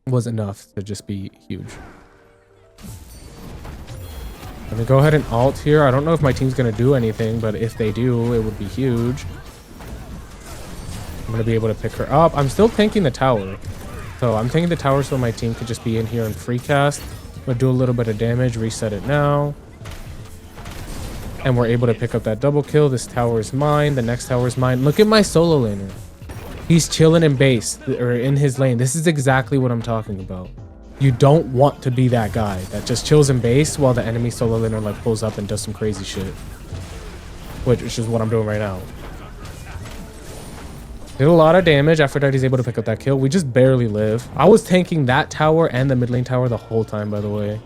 was enough to just be huge. Let me go ahead and alt here. I don't know if my team's going to do anything, but if they do, it would be huge. I'm going to be able to pick her up. I'm still tanking the tower. So I'm tanking the tower so my team could just be in here and free cast. But do a little bit of damage, reset it now. And we're able to pick up that double kill. This tower is mine. The next tower is mine. Look at my solo laner. He's chilling in base or in his lane. This is exactly what I'm talking about. You don't want to be that guy that just chills in base while the enemy solo laner like pulls up and does some crazy shit. Which is what I'm doing right now. Did a lot of damage. Aphrodite's able to pick up that kill. We just barely live. I was tanking that tower and the mid lane tower the whole time, by the way.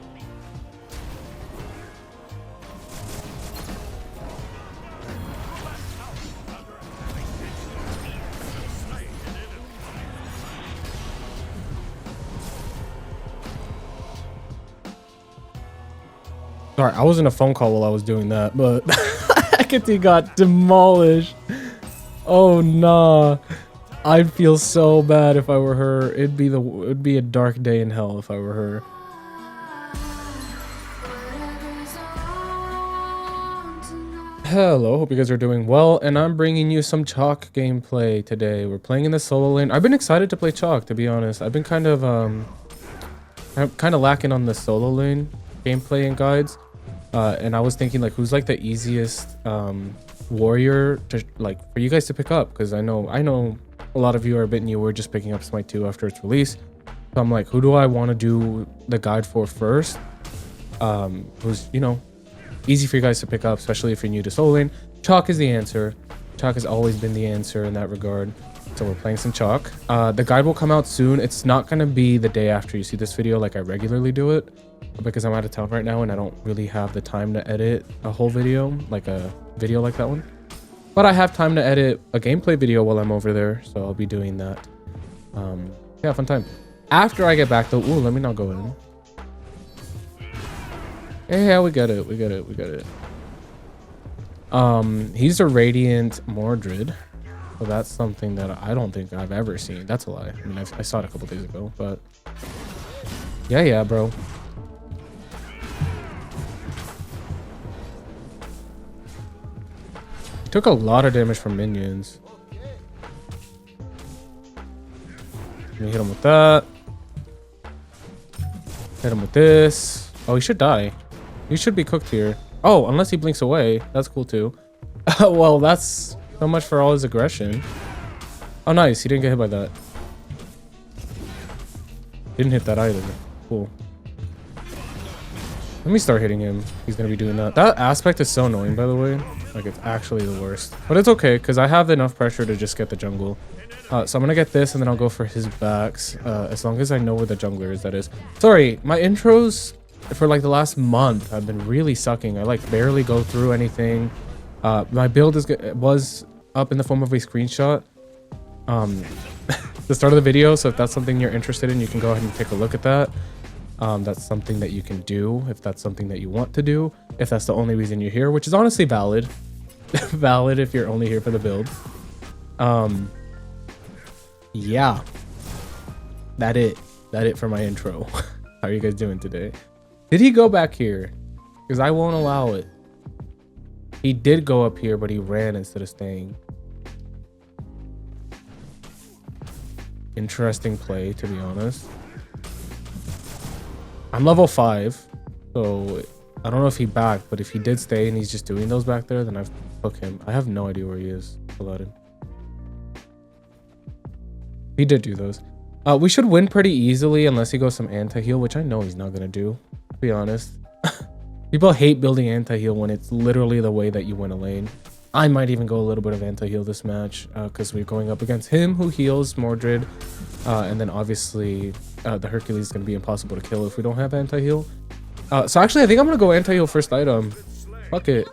Sorry, I was in a phone call while I was doing that, but Hecate got demolished. Oh nah. I'd feel so bad if I were her. It'd be a dark day in hell if I were her. Hello, hope you guys are doing well, and I'm bringing you some Chaac gameplay today. We're playing in the solo lane. I've been excited to play Chaac, to be honest. I've been kind of lacking on the solo lane gameplay and guides. And I was thinking like who's like the easiest warrior to like for you guys to pick up, because I know a lot of you are a bit newer, just picking up Smite 2 after its release. So I'm like, who do I want to do the guide for first? Who's, you know, easy for you guys to pick up, especially if you're new to solo lane. Chaac is the answer. Chaac has always been the answer in that regard. So we're playing some Chaac. The guide will come out soon. It's not going to be the day after you see this video like I regularly do it, because I'm out of town right now and I don't really have the time to edit a whole video, like a video like that one. But I have time to edit a gameplay video while I'm over there, so I'll be doing that. Yeah, fun time. After I get back though, ooh, let me not go in. Yeah, we got it. He's a Radiant Mordred. So that's something that I don't think I've ever seen. That's a lie. I mean, I saw it a couple days ago, but yeah, bro. Took a lot of damage from minions. Let me hit him with that. Hit him with this. Oh, he should die. He should be cooked here. Oh, unless he blinks away. That's cool too. Well, that's so much for all his aggression. Oh, nice. He didn't get hit by that. Didn't hit that either. Cool. Let me start hitting him. He's going to be doing that. That aspect is so annoying, by the way. Like, it's actually the worst. But it's okay, because I have enough pressure to just get the jungle. So I'm going to get this, and then I'll go for his backs. As long as I know where the jungler is, that is. Sorry, my intros for, like, the last month have been really sucking. I, like, barely go through anything. My build was up in the form of a screenshot. The start of the video, so if that's something you're interested in, you can go ahead and take a look at that. That's something that you can do if that's something that you want to do, if that's the only reason you're here, which is honestly valid. Valid if you're only here for the build. Yeah, that it for my intro. How are you guys doing today? Did he go back here? Because I won't allow it. He did go up here, but he ran instead of staying. Interesting play, to be honest. I'm level 5, so I don't know if he backed, but if he did stay and he's just doing those back there, then I've hooked him. I have no idea where he is. Aladdin. He did do those. We should win pretty easily unless he goes some anti-heal, which I know he's not going to do, to be honest. People hate building anti-heal when it's literally the way that you win a lane. I might even go a little bit of anti-heal this match because we're going up against him who heals Mordred. And then obviously the Hercules is going to be impossible to kill if we don't have anti-heal. So actually I think I'm going to go anti-heal first item. Fuck it.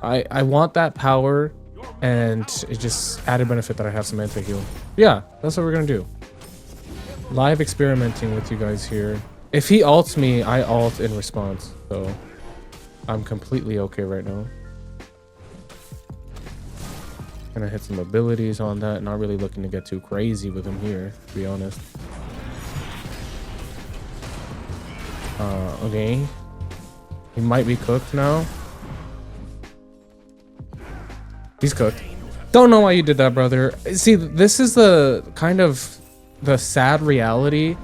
I want that power and it just added benefit that I have some anti-heal. Yeah, that's what we're going to do. Live experimenting with you guys here. If he ults me, I ult in response. So I'm completely okay right now. Gonna hit some abilities on that. Not really looking to get too crazy with him here, to be honest. Okay. He might be cooked now. He's cooked. Don't know why you did that, brother. See, this is the kind of the sad reality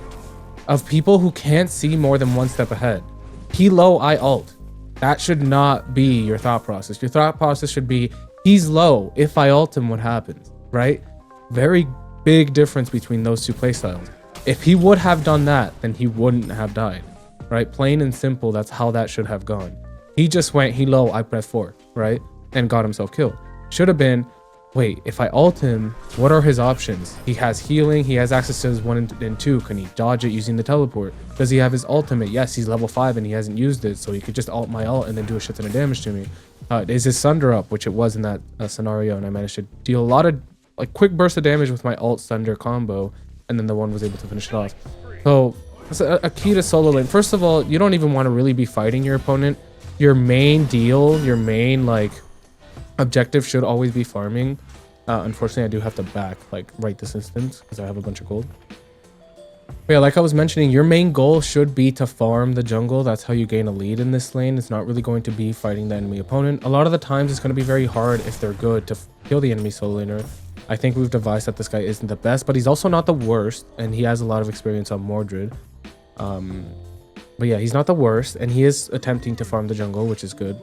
of people who can't see more than one step ahead. He low, I ult. That should not be your thought process. Your thought process should be, he's low. If I ult him, what happens, right? Very big difference between those two playstyles. If he would have done that, then he wouldn't have died, right? Plain and simple, that's how that should have gone. He just went, he low, I press 4, right? And got himself killed. Should have been, wait, if I ult him, what are his options? He has healing, he has access to his 1 and 2. Can he dodge it using the teleport? Does he have his ultimate? Yes, he's level 5 and he hasn't used it, so he could just ult my ult and then do a shit ton of damage to me. Is his Sunder up, which it was in that scenario, and I managed to deal a lot of like quick burst of damage with my ult Sunder combo, and then the one was able to finish it off. So that's a key to solo lane. First of all, you don't even want to really be fighting your opponent. Your main deal, your main like objective should always be farming. Unfortunately, I do have to back like right this instant because I have a bunch of gold. But yeah, like I was mentioning, your main goal should be to farm the jungle. That's how you gain a lead in this lane. It's not really going to be fighting the enemy opponent. A lot of the times it's going to be very hard if they're good to kill the enemy solo laner. I think we've devised that this guy isn't the best, but he's also not the worst, and he has a lot of experience on Mordred. But yeah, he's not the worst, and he is attempting to farm the jungle, which is good.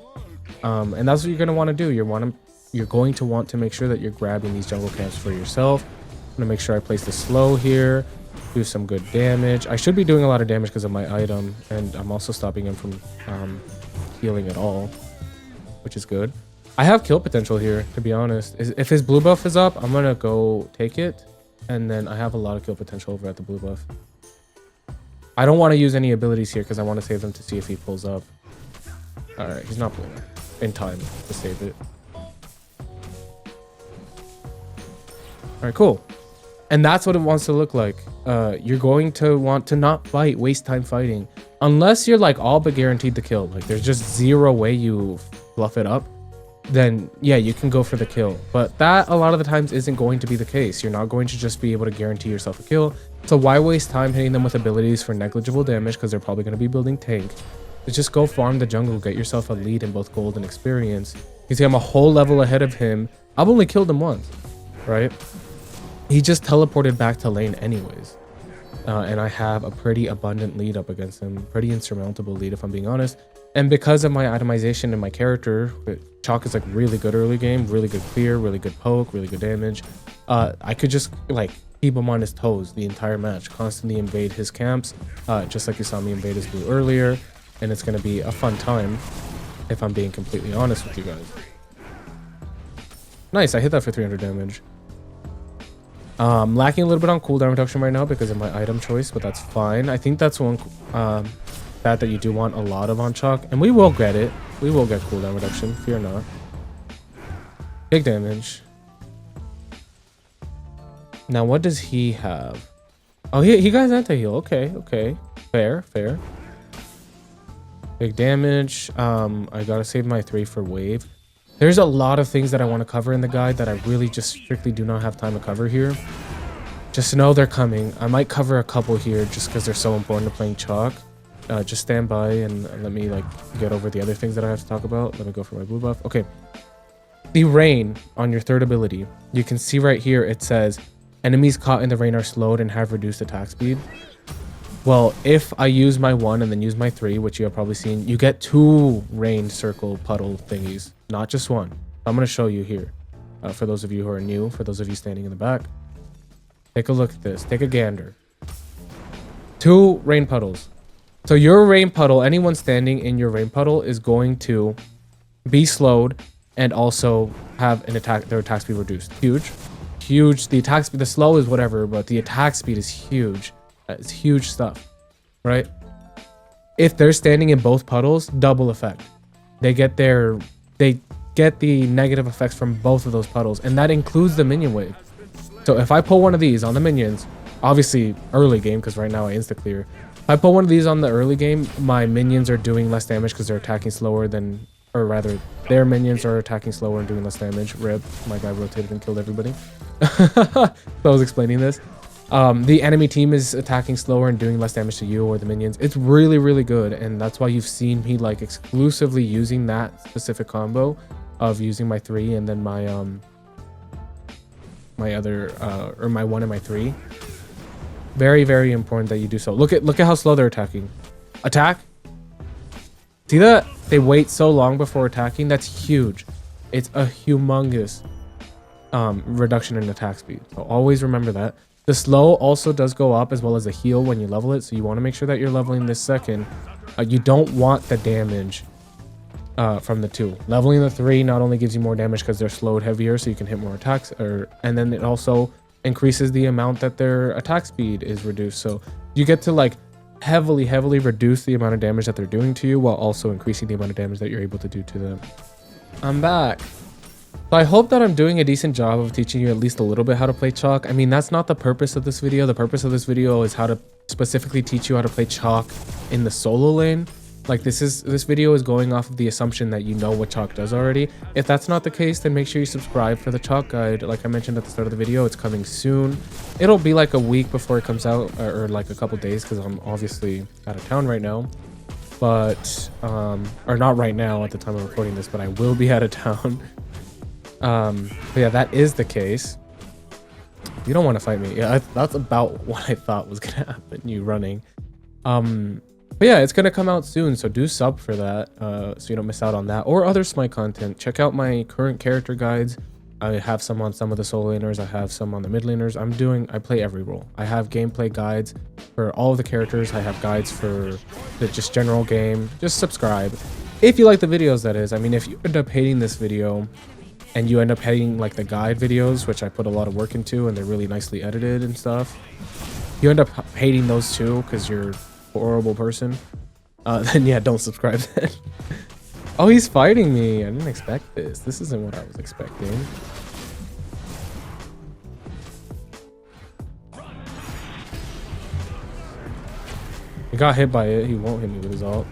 And that's what you're going to want to do. You're going to want to make sure that you're grabbing these jungle camps for yourself. I'm going to make sure I place the slow here, do some good damage. I should be doing a lot of damage because of my item, and I'm also stopping him from healing at all, which is good. I have kill potential here, to be honest. If his blue buff is up, I'm going to go take it, and then I have a lot of kill potential over at the blue buff. I don't want to use any abilities here because I want to save them to see if he pulls up. All right, he's not pulling in time to save it. All right, cool. And that's what it wants to look like. You're going to want to not fight, waste time fighting. Unless you're like all but guaranteed the kill. Like there's just zero way you fluff it up. Then yeah, you can go for the kill. But that a lot of the times isn't going to be the case. You're not going to just be able to guarantee yourself a kill. So why waste time hitting them with abilities for negligible damage? Because they're probably going to be building tank. Just go farm the jungle, get yourself a lead in both gold and experience. You see I'm a whole level ahead of him. I've only killed him once, right? He just teleported back to lane anyways. And I have a pretty abundant lead up against him. Pretty insurmountable lead if I'm being honest. And because of my itemization and my character, Chaac is like really good early game, really good clear, really good poke, really good damage. I could just like keep him on his toes the entire match, constantly invade his camps, just like you saw me invade his blue earlier. And it's going to be a fun time if I'm being completely honest with you guys. Nice, I hit that for 300 damage. Lacking a little bit on cooldown reduction right now because of my item choice, but that's fine. I think that's one stat that you do want a lot of on Chaac, and we will get it. We will get cooldown reduction, fear not. Big damage. Now, what does he have? Oh, he got anti-heal. Okay, okay. Fair, fair. Big damage. I gotta save my 3 for wave. There's a lot of things that I want to cover in the guide that I really just strictly do not have time to cover here. Just know they're coming. I might cover a couple here just because they're so important to playing Chaac. Just stand by and let me like get over the other things that I have to talk about. Let me go for my blue buff. Okay. The rain on your third ability. You can see right here it says enemies caught in the rain are slowed and have reduced attack speed. Well, if I use my 1 and then use my 3, which you have probably seen, you get 2 rain circle puddle thingies, not just 1. I'm going to show you here. For those of you who are new, for those of you standing in the back, take a look at this. Take a gander. 2 rain puddles. So your rain puddle, anyone standing in your rain puddle is going to be slowed and also have their attack speed reduced. Huge. Huge. The attack speed, the slow is whatever, but the attack speed is huge. It's huge stuff, right? If they're standing in both puddles, double effect. They get the negative effects from both of those puddles, and that includes the minion wave. So if I pull one of these on the minions, obviously early game, because right now I insta clear. If I pull one of these on the early game, my minions are doing less damage because they're attacking slower than, or rather, their minions are attacking slower and doing less damage. Rip, my guy rotated and killed everybody. So I was explaining this. The enemy team is attacking slower and doing less damage to you or the minions. It's really, really good, and that's why you've seen me like exclusively using that specific combo of using my 3 and then my my other or my 1 and my 3. Very, very important that you do so. Look at how slow they're attacking. Attack. See that? They wait so long before attacking. That's huge. It's a humongous reduction in attack speed. So always remember that. The slow also does go up as well as the heal when you level it. So you want to make sure that you're leveling this second. You don't want the damage from the 2. Leveling the 3 not only gives you more damage because they're slowed heavier so you can hit more attacks, and then it also increases the amount that their attack speed is reduced. So you get to like heavily reduce the amount of damage that they're doing to you while also increasing the amount of damage that you're able to do to them. I'm back. So I hope that I'm doing a decent job of teaching you at least a little bit how to play Chaac. I mean, that's not the purpose of this video. The purpose of this video is how to specifically teach you how to play Chaac in the solo lane. Like this video is going off of the assumption that you know what Chaac does already. If that's not the case, then make sure you subscribe for the Chaac guide. Like I mentioned at the start of the video, it's coming soon. It'll be like a week before it comes out, or like a couple days, because I'm obviously out of town right now. But or not right now at the time of recording this, but I will be out of town. But yeah, that is the case. You don't want to fight me. Yeah, that's about what I thought was gonna happen. You running. But yeah, it's gonna come out soon, so do sub for that, so you don't miss out on that or other Smite content. Check out my current character guides. I have some on some of the solo laners. I have some on the mid laners. I play every role. I have gameplay guides for all of the characters. I have guides for the just general game. Just subscribe if you like the videos, that is. I mean, if you end up hating this video and you end up hating like the guide videos, which I put a lot of work into and they're really nicely edited and stuff, you end up hating those too because you're a horrible person, then yeah, don't subscribe then. Oh, he's fighting me. I didn't expect this. This isn't what I was expecting. He got hit by it. He won't hit me with his ult.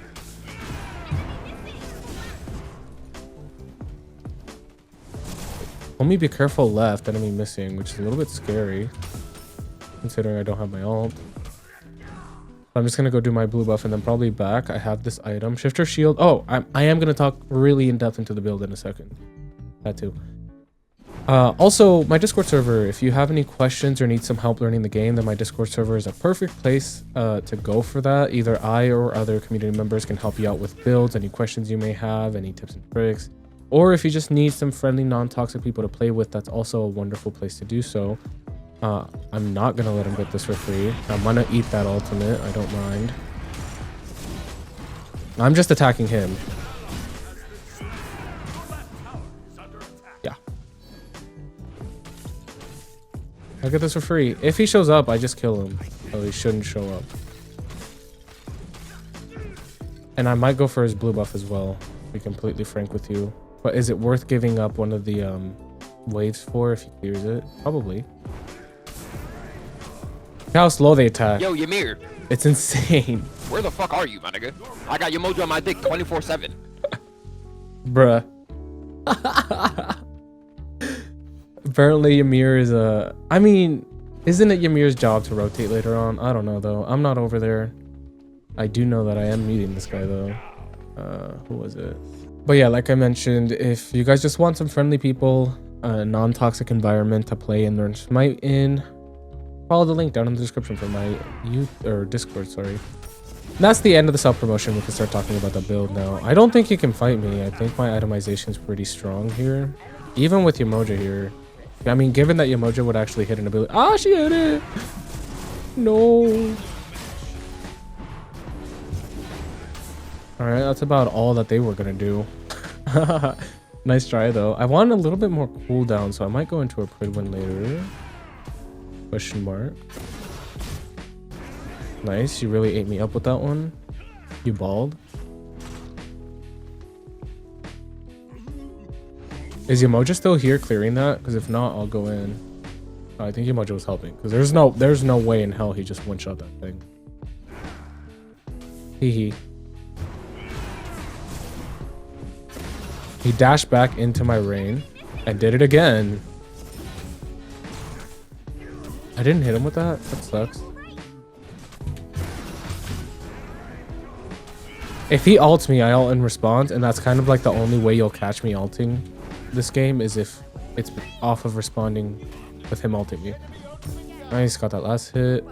Let me be careful left, enemy missing, which is a little bit scary considering I don't have my ult. I'm just gonna go do my blue buff and then probably back. I have this item, shifter shield. Oh, I am gonna talk really in depth into the build in a second. That too. Also, my Discord server, if you have any questions or need some help learning the game, then my Discord server is a perfect place to go for that. Either I or other community members can help you out with builds, any questions you may have, any tips and tricks. Or if you just need some friendly, non-toxic people to play with, that's also a wonderful place to do so. I'm not gonna let him get this for free. I'm gonna eat that ultimate. I don't mind. I'm just attacking him. Yeah. I'll get this for free. If he shows up, I just kill him. So he shouldn't show up. And I might go for his blue buff as well, to be completely frank with you. But is it worth giving up one of the waves for if he clears it? Probably. Look how slow they attack. Yo, Ymir. It's insane. Where the fuck are you, my nigga? I got your mojo on my dick 24/7. Bruh. Apparently Ymir is a... I mean, isn't it Ymir's job to rotate later on? I don't know though. I'm not over there. I do know that I am meeting this guy though. Who was it? But yeah, like I mentioned, if you guys just want some friendly people, a non-toxic environment to play and learn Smite in, follow the link down in the description for my Discord, sorry. And that's the end of the self-promotion. We can start talking about the build now. I don't think you can fight me. I think my itemization is pretty strong here. Even with Yemoja here. I mean, given that Yemoja would actually hit an ability. Ah, she hit it! No. Alright, that's about all that they were gonna do. Nice try though. I want a little bit more cooldown, so I might go into a Pridwin later. Question mark. Nice, you really ate me up with that one. You balled. Is Yemoja still here clearing that? Because if not, I'll go in. Oh, I think Yemoja was helping. Because there's no way in hell he just one-shot that thing. Hee. He dashed back into my rain and did it again. I didn't hit him with that. That sucks. If he ults me, I ult in response, and that's kind of like the only way you'll catch me ulting this game is if it's off of responding with him ulting me. Nice, got that last hit.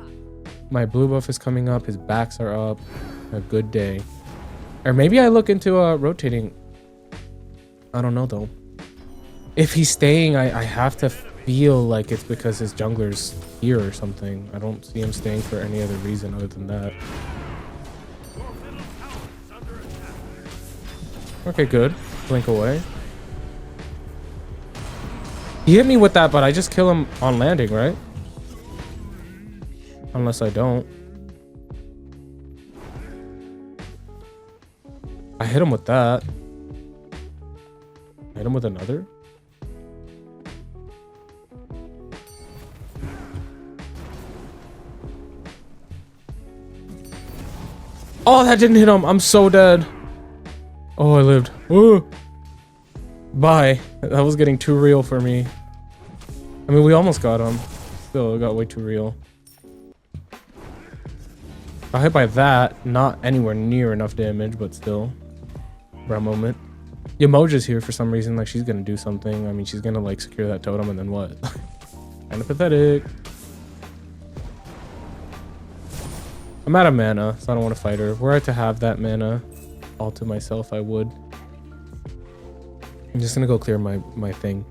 My blue buff is coming up. His backs are up. A good day. Or maybe I look into rotating. I don't know though. If he's staying, I have to feel like it's because his jungler's here or something. I don't see him staying for any other reason other than that. Okay, good. Blink away. He hit me with that, but I just kill him on landing, right? Unless I don't. I hit him with that. I hit him with another. Oh, that didn't hit him. I'm so dead. Oh, I lived. Ooh. Bye. That was getting too real for me. I mean, we almost got him. Still, it got way too real. I hit by that. Not anywhere near enough damage, but still. Brown moment. Yamoja's here for some reason. Like, she's gonna do something. I mean, she's gonna, like, secure that totem and then what? Kinda pathetic. I'm out of mana, so I don't want to fight her. Were I to have that mana all to myself, I would. I'm just gonna go clear my thing.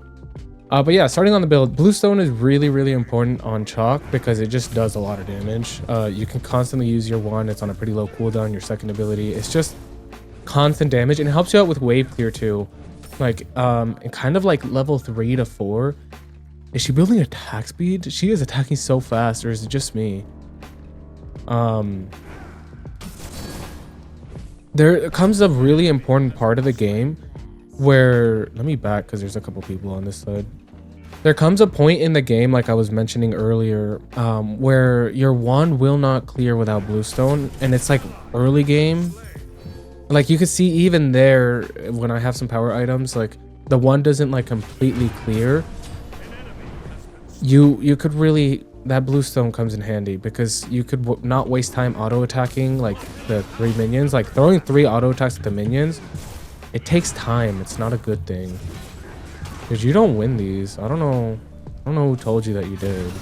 But yeah, starting on the build, Bluestone is really, really important on Chaac because it just does a lot of damage. You can constantly use your one. It's on a pretty low cooldown. Your second ability. It's just constant damage and it helps you out with wave clear too. Like, and kind of like level 3 to 4. Is she building attack speed? She is attacking so fast, or is it just me? There comes a really important part of the game where, let me back because there's a couple people on this side. There comes a point in the game, like I was mentioning earlier, where your wand will not clear without Bluestone, and it's like early game. Like you can see even there when I have some power items, like the wand doesn't like completely clear. You could really, that Bluestone comes in handy because you could not waste time auto attacking like the 3 minions. Like throwing 3 auto attacks at the minions, it takes time. It's not a good thing because you don't win these. I don't know who told you that you did.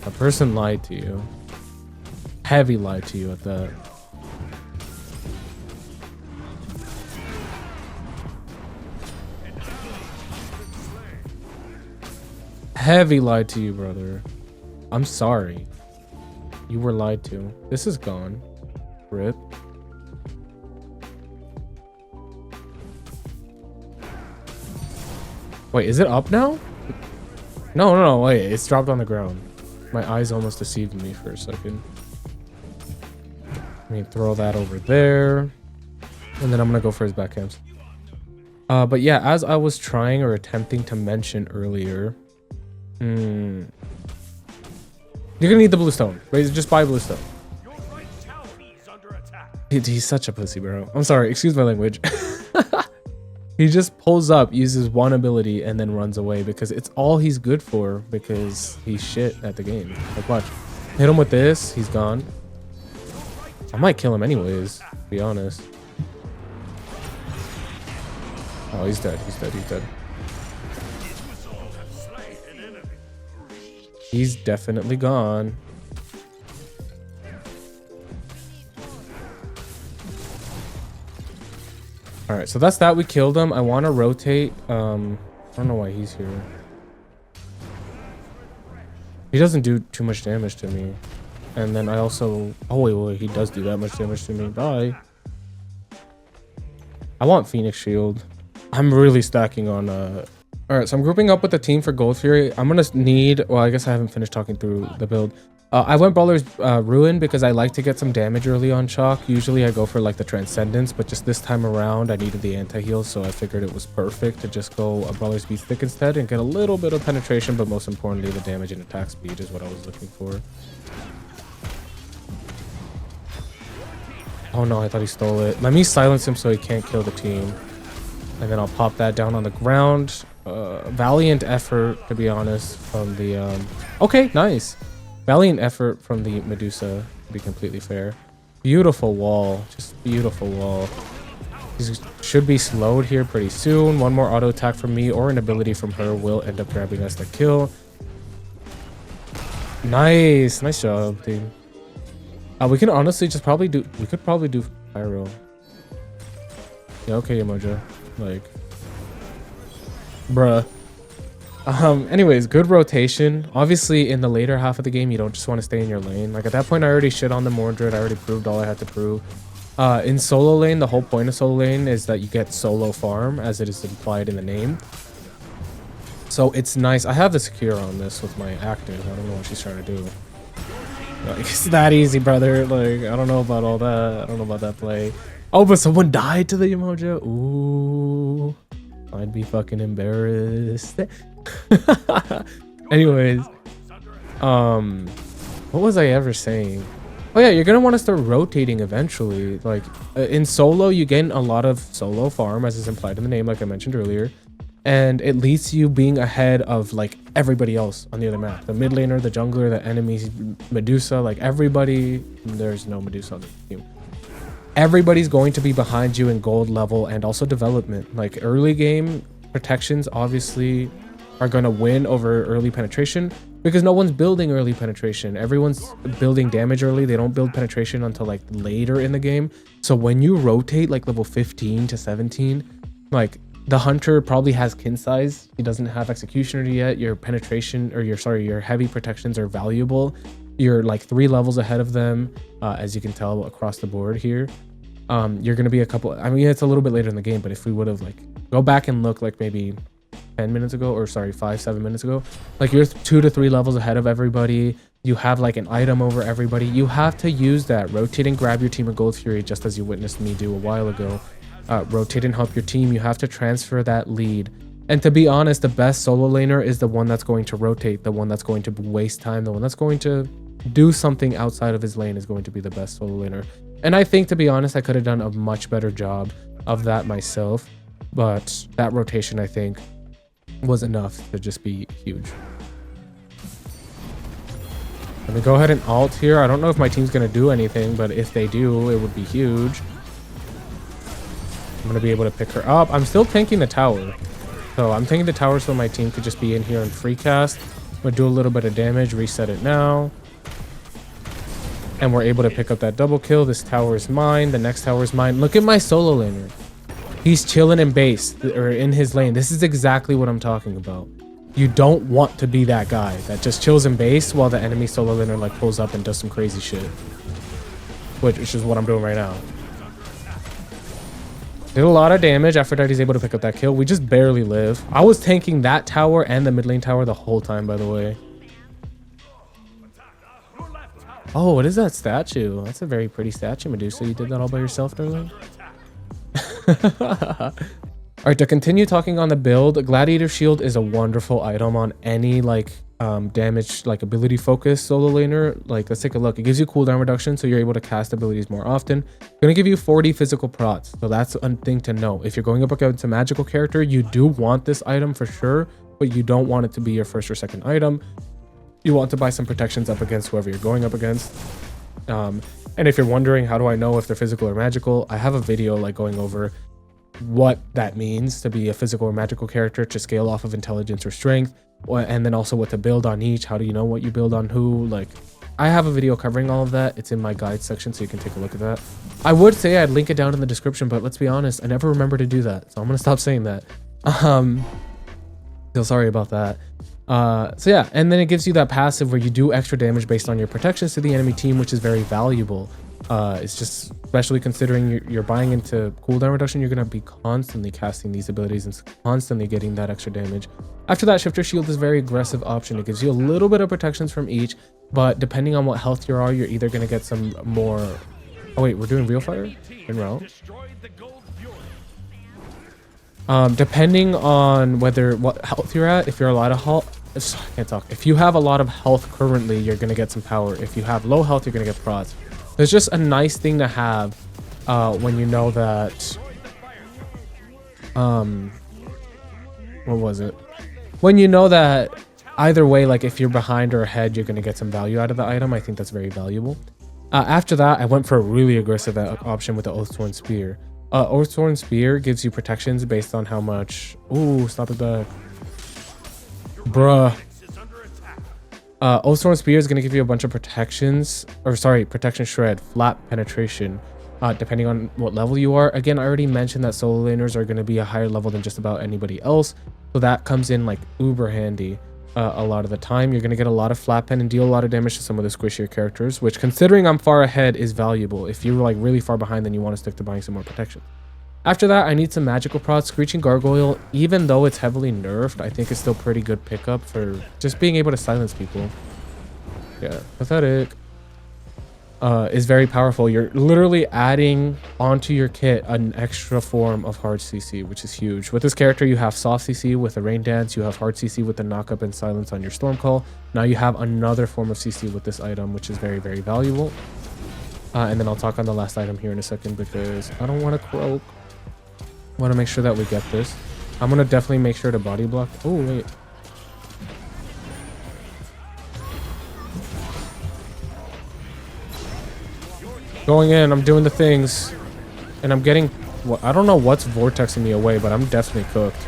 A person lied to you. Heavy lied to you at that. Heavy lied to you, brother. I'm sorry. You were lied to. This is gone. Rip. Wait, is it up now? No, wait. It's dropped on the ground. My eyes almost deceived me for a second. Let me throw that over there. And then I'm gonna go for his backhands. But yeah, as I was trying or attempting to mention earlier, you're gonna need the Bluestone. Wait, just buy Bluestone. He's such a pussy, bro. I'm sorry, excuse my language. He just pulls up, uses one ability, and then runs away because it's all he's good for because he's shit at the game. Like, watch. Hit him with this, he's gone. I might kill him anyways, to be honest. Oh, he's dead, he's dead, he's dead. He's definitely gone. All right, so that's that. We killed him. I want to rotate. I don't know why he's here. He doesn't do too much damage to me. And then I also... Oh, wait, he does do that much damage to me. Bye. I want Phoenix Shield. I'm really stacking on... All right, so I'm grouping up with the team for Gold Fury. I'm going to need... Well, I guess I haven't finished talking through the build. I went Brawler's Ruin because I like to get some damage early on Chaac. Usually I go for like the Transcendence, but just this time around I needed the anti-heal, so I figured it was perfect to just go a Brawler's Beast Stick instead and get a little bit of penetration, but most importantly the damage and attack speed is what I was looking for. Oh no, I thought he stole it. Let me silence him so he can't kill the team. And then I'll pop that down on the ground. valiant effort, to be honest, from the okay, nice. Valiant effort from the Medusa, to be completely fair. Beautiful wall, just beautiful wall. These should be slowed here pretty soon. One more auto attack from me or an ability from her will end up grabbing us the kill. Nice, nice job, dude. We can honestly just probably do, we could probably do pyro. Yeah, okay, Emoja. Like, bruh. Anyways, good rotation. Obviously, in the later half of the game, you don't just want to stay in your lane. Like, at that point, I already shit on the Mordred. I already proved all I had to prove. In solo lane, the whole point of solo lane is that you get solo farm, as it is implied in the name. So it's nice. I have the secure on this with my active. I don't know what she's trying to do. Like, it's that easy, brother. Like, I don't know about all that. I don't know about that play. Oh, but someone died to the emoji. Ooh, I'd be fucking embarrassed. Anyways, what was I ever saying? Oh yeah, you're gonna want to start rotating eventually. Like, in solo, you gain a lot of solo farm, as is implied in the name, like I mentioned earlier, and it leads to you being ahead of like everybody else on the other map. The mid laner, the jungler, the enemies, Medusa, like everybody. There's no Medusa on the team. Everybody's going to be behind you in gold level and also development. Like, early game protections obviously are going to win over early penetration because no one's building early penetration. Everyone's building damage early. They don't build penetration until like later in the game. So when you rotate like level 15 to 17, like, the hunter probably has kin size. He doesn't have executioner yet. Your penetration, or your heavy protections are valuable. You're like 3 levels ahead of them, as you can tell across the board here. You're going to be a couple, I mean, it's a little bit later in the game, but if we would have like, go back and look like maybe 10 minutes ago, or sorry, 5-7 minutes ago, like, you're 2 to 3 levels ahead of everybody. You have like an item over everybody. You have to use that. Rotate and grab your team of Gold Fury, just as you witnessed me do a while ago. Rotate and help your team. You have to transfer that lead. And to be honest, the best solo laner is the one that's going to rotate, the one that's going to waste time, the one that's going to do something outside of his lane is going to be the best solo laner. And I think, to be honest, I could have done a much better job of that myself, but that rotation, I think, was enough to just be huge. Let me go ahead and ult here. I don't know if my team's going to do anything, but if they do, it would be huge. I'm going to be able to pick her up. I'm still tanking the tower. So I'm taking the tower so my team could just be in here and free cast. I'm going to do a little bit of damage, reset it now. And we're able to pick up that double kill. This tower is mine. The next tower is mine. Look at my solo laner. He's chilling in base, or in his lane. This is exactly what I'm talking about. You don't want to be that guy that just chills in base while the enemy solo laner like pulls up and does some crazy shit. Which is what I'm doing right now. Did a lot of damage. Aphrodite's able to pick up that kill. We just barely live. I was tanking that tower and the mid lane tower the whole time, by the way. Oh, what is that statue? That's a very pretty statue, Medusa. You did that all by yourself, darling? All right, to continue talking on the build, Gladiator Shield is a wonderful item on any like damage, like ability focus solo laner. Like, let's take a look. It gives you cooldown reduction, so you're able to cast abilities more often. It's going to give you 40 physical prots, so that's a thing to know. If you're going up against a magical character, you do want this item for sure, but you don't want it to be your first or second item. You want to buy some protections up against whoever you're going up against. And if you're wondering, how do I know if they're physical or magical? I have a video like going over what that means to be a physical or magical character, to scale off of intelligence or strength, and then also what to build on each. How do you know what you build on who? Like, I have a video covering all of that. It's in my guide section, so you can take a look at that. I would say I'd link it down in the description, but let's be honest, I never remember to do that, so I'm gonna stop saying that. So sorry about that. So yeah, and then it gives you that passive where you do extra damage based on your protections to the enemy team, which is very valuable. It's just, especially considering you're buying into cooldown reduction, you're going to be constantly casting these abilities and constantly getting that extra damage. After that, Shifter Shield is a very aggressive option. It gives you a little bit of protections from each, but depending on what health you are, you're either going to get some more... Oh wait, we're doing real fire in route? Depending on what health you're at, if you're a lot of health... I can't talk. If you have a lot of health currently, you're going to get some power. If you have low health, you're going to get prots. It's just a nice thing to have when you know that what was it? When you know that either way, like if you're behind or ahead, you're going to get some value out of the item. I think that's very valuable. After that, I went for a really aggressive option with the Oathsworn Spear. Oathsworn Spear gives you protections based on how much... Ooh, stop it back. Bruh. Oathsworn Spear is going to give you a bunch of protections. Or sorry, protection shred, flat penetration. Depending on what level you are. Again, I already mentioned that solo laners are going to be a higher level than just about anybody else. So that comes in like uber handy. A lot of the time you're going to get a lot of flat pen and deal a lot of damage to some of the squishier characters, which considering I'm far ahead is valuable. If you're like really far behind, then you want to stick to buying some more protection. After that, I need some magical procs. Screeching Gargoyle, even though it's heavily nerfed, I think it's still pretty good pickup for just being able to silence people. Yeah, pathetic. Is very powerful. You're literally adding onto your kit an extra form of hard CC, which is huge. With this character, you have soft CC with the Rain Dance, you have hard CC with the knock up and silence on your Storm Call. Now you have another form of CC with this item, which is very, very valuable. And then I'll talk on the last item here in a second because I don't want to croak. I want to make sure that we get this. I'm going to definitely make sure to body block. Oh, wait. Going in, I'm doing the things, and I'm getting, well, I don't know what's vortexing me away, but I'm definitely cooked.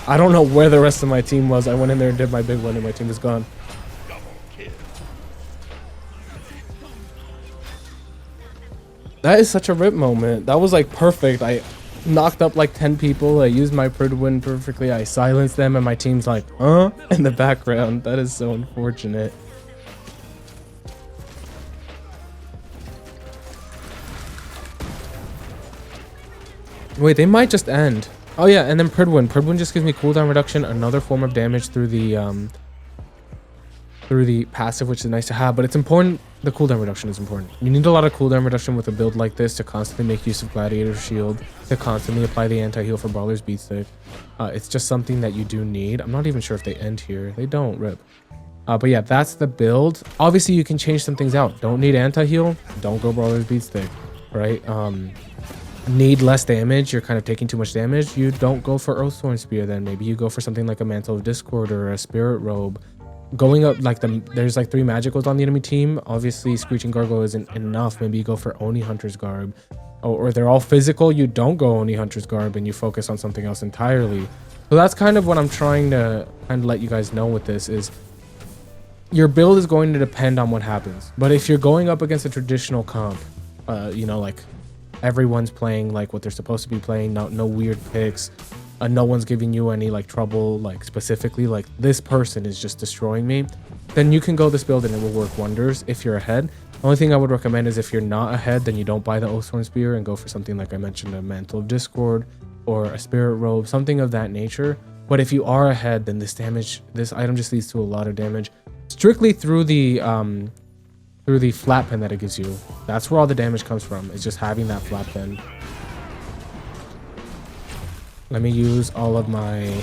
I don't know where the rest of my team was. I went in there and did my big one, and my team is gone. That is such a rip moment. That was like perfect. I knocked up like 10 people. I used my Pridwin perfectly. I silenced them, and my team's like, in the background. That is so unfortunate. Wait, they might just end. Oh yeah, and then Pridwin. Pridwin just gives me cooldown reduction, another form of damage through the passive, which is nice to have, but it's important. The cooldown reduction is important. You need a lot of cooldown reduction with a build like this to constantly make use of Gladiator's Shield, to constantly apply the anti-heal for Brawler's Beatstick. It's just something that you do need. I'm not even sure if they end here. They don't, rip. But yeah, that's the build. Obviously, you can change some things out. Don't need anti-heal, don't go Brawler's Beatstick, right? Need less damage, you're kind of taking too much damage, you don't go for Oathsworn Spear. Then maybe you go for something like a Mantle of Discord or a Spirit Robe. Going up like there's like 3 magicals on the enemy team. Obviously Screeching Gargoyle isn't enough. Maybe you go for Oni Hunter's Garb, or they're all physical, you don't go Oni Hunter's Garb and you focus on something else entirely. So that's kind of what I'm trying to kind of let you guys know with this is your build is going to depend on what happens. But if you're going up against a traditional comp, you know, like everyone's playing like what they're supposed to be playing, no weird picks, no one's giving you any like trouble, like specifically like this person is just destroying me, then you can go this build and it will work wonders if you're ahead. The only thing I would recommend is if you're not ahead, then you don't buy the Oathsworn Spear and go for something like I mentioned, a Mantle of Discord or a Spirit Robe, something of that nature. But if you are ahead, then this item just leads to a lot of damage strictly through the flat pen that it gives you. That's where all the damage comes from, is just having that flat pen. Let me use all of my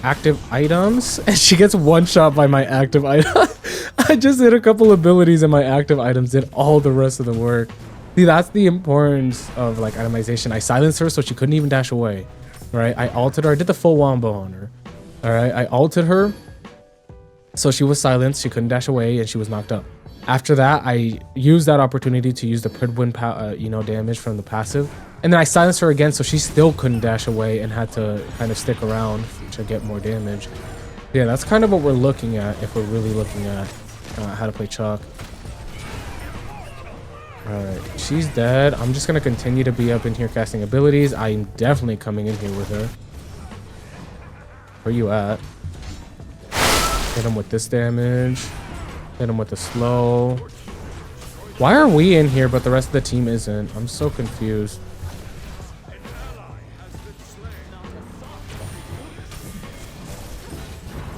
active items, and she gets one shot by my active item. I just hit a couple abilities and my active items did all the rest of the work. See, that's the importance of like itemization. I silenced her so she couldn't even dash away, right? I ulted her, I did the full wombo on her. All right, I ulted her so she was silenced, she couldn't dash away, and she was knocked up. After that, I used that opportunity to use the Pridwin damage from the passive. And then I silenced her again, so she still couldn't dash away and had to kind of stick around to get more damage. Yeah, that's kind of what we're looking at if we're really looking at how to play Chaac. Alright, she's dead. I'm just going to continue to be up in here casting abilities. I'm definitely coming in here with her. Where you at? Hit him with this damage. Hit him with the slow. Why are we in here but the rest of the team isn't? I'm so confused.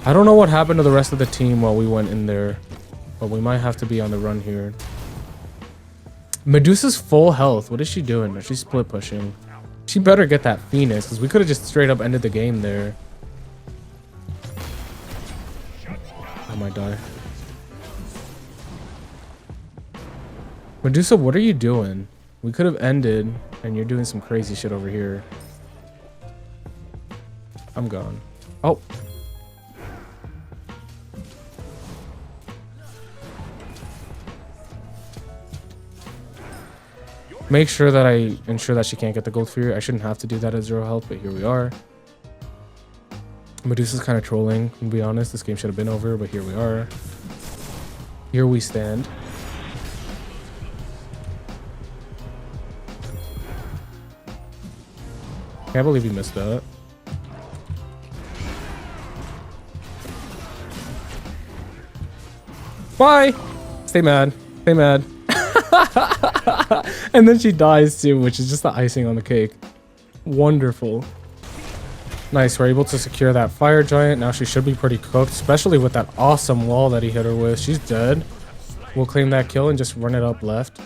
I don't know what happened to the rest of the team while we went in there, but we might have to be on the run here. Medusa's full health. What is she doing? She's split pushing. She better get that Phoenix, because we could have just straight up ended the game there. I might die. Medusa, what are you doing? We could have ended, and you're doing some crazy shit over here. I'm gone. Oh. Make sure that I ensure that she can't get the gold fear. I shouldn't have to do that at 0 health, but here we are. Medusa's kind of trolling, to be honest. This game should have been over, but here we are. Here we stand. Can't believe he missed that. Bye! Stay mad. Stay mad. And then she dies too, which is just the icing on the cake. Wonderful. Nice, we're able to secure that fire giant. Now she should be pretty cooked, especially with that awesome wall that he hit her with. She's dead. We'll claim that kill and just run it up left.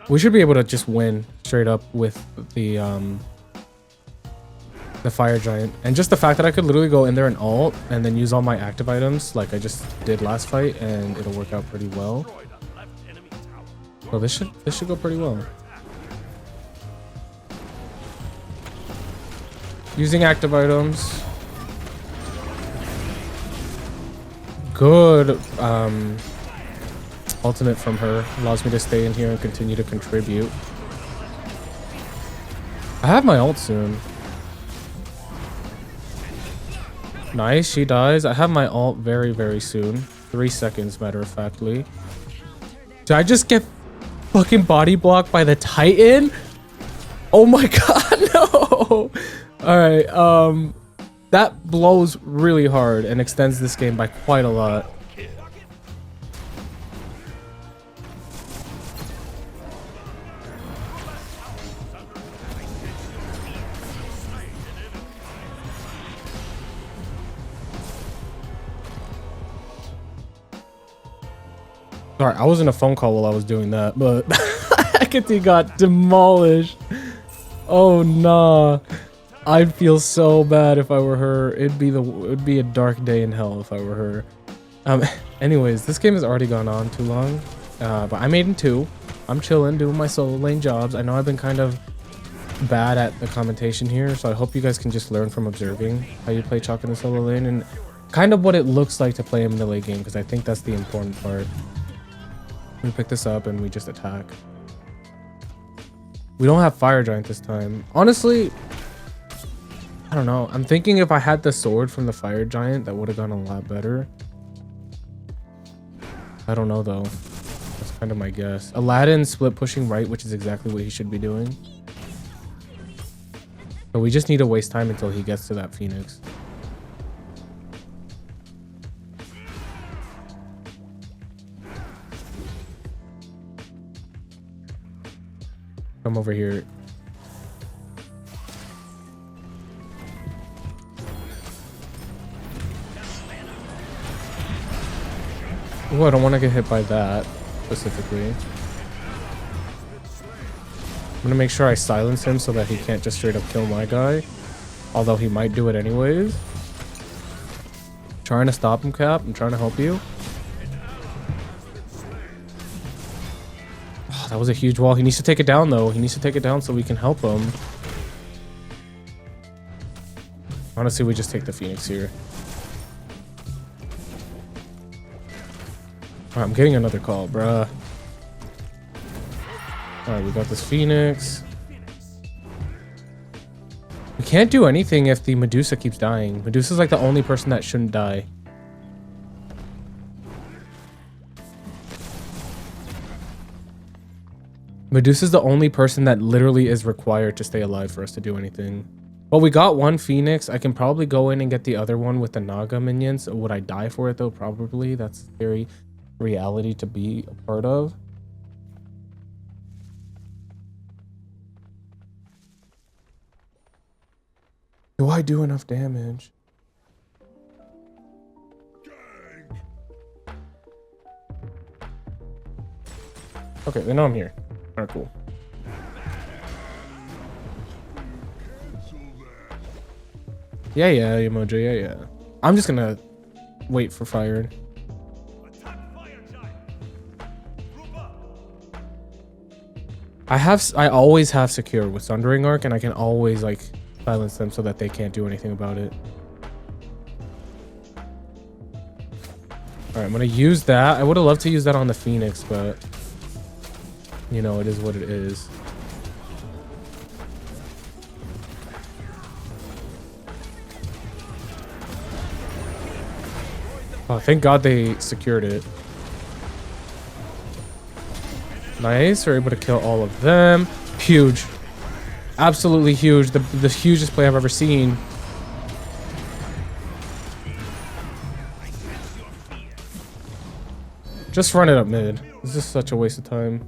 We should be able to just win straight up with the fire giant. And just the fact that I could literally go in there and ult and then use all my active items like I just did last fight, and it'll work out pretty well. So this should go pretty well. Using active items. Good ultimate from her. Allows me to stay in here and continue to contribute. I have my ult soon. Nice, she dies. I have my ult very, very soon. 3 seconds, matter of factly. Did I just get fucking body blocked by the Titan? Oh my god, no! Alright, that blows really hard and extends this game by quite a lot. Sorry, I was in a phone call while I was doing that, but Hecate got demolished. Oh nah. I'd feel so bad if I were her. It'd be a dark day in hell if I were her. Anyways, this game has already gone on too long. But I made in 2. I'm chilling, doing my solo lane jobs. I know I've been kind of bad at the commentation here, so I hope you guys can just learn from observing how you play Chaac in the solo lane and kind of what it looks like to play a melee game, because I think that's the important part. We pick this up and we just attack. We don't have fire giant this time. Honestly, I don't know. I'm thinking if I had the sword from the fire giant, that would have gone a lot better. I don't know though. That's kind of my guess. Aladdin split pushing right, which is exactly what he should be doing. But we just need to waste time until he gets to that Phoenix. Come over here. Oh, I don't want to get hit by that specifically. I'm gonna make sure I silence him so that he can't just straight up kill my guy. Although he might do it anyways. Trying to stop him, Cap. I'm trying to help you. Oh, that was a huge wall. He needs to take it down though. He needs to take it down so we can help him. Honestly, we just take the Phoenix here. Alright, I'm getting another call, bruh. Alright, we got this Phoenix. We can't do anything if the Medusa keeps dying. Medusa's like the only person that shouldn't die. Medusa's the only person that literally is required to stay alive for us to do anything. Well, we got one Phoenix. I can probably go in and get the other one with the Naga minions. Would I die for it though? Probably. That's very reality to be a part of. Do I do enough damage? Okay, they know I'm here. Alright, cool. Yeah, Emoji, yeah. I'm just gonna wait for fire. I always have secure with Sundering Arc, and I can always like silence them so that they can't do anything about it. All right, I'm gonna use that. I would have loved to use that on the Phoenix, but you know, it is what it is. Oh, thank God they secured it. Nice, we're able to kill all of them. Huge. Absolutely huge. The hugest play I've ever seen. Just run it up mid. This is such a waste of time.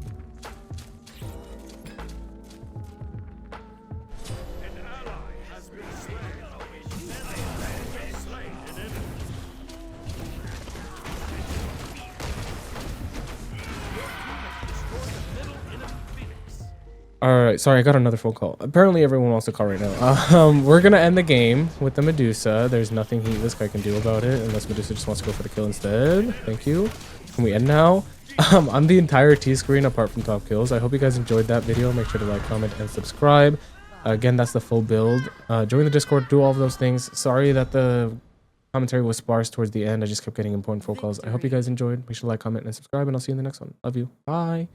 All right, sorry, I got another phone call. Apparently everyone wants to call right now. We're gonna end the game with the Medusa. There's nothing this guy can do about it unless Medusa just wants to go for the kill instead. Thank you. Can we end now? I'm the entire T-screen apart from top kills. I hope you guys enjoyed that video. Make sure to like, comment, and subscribe. Again, that's the full build. Join the Discord, do all of those things. Sorry that the commentary was sparse towards the end. I just kept getting important phone calls. I hope you guys enjoyed. Make sure to like, comment, and subscribe, and I'll see you in the next one. Love you. Bye.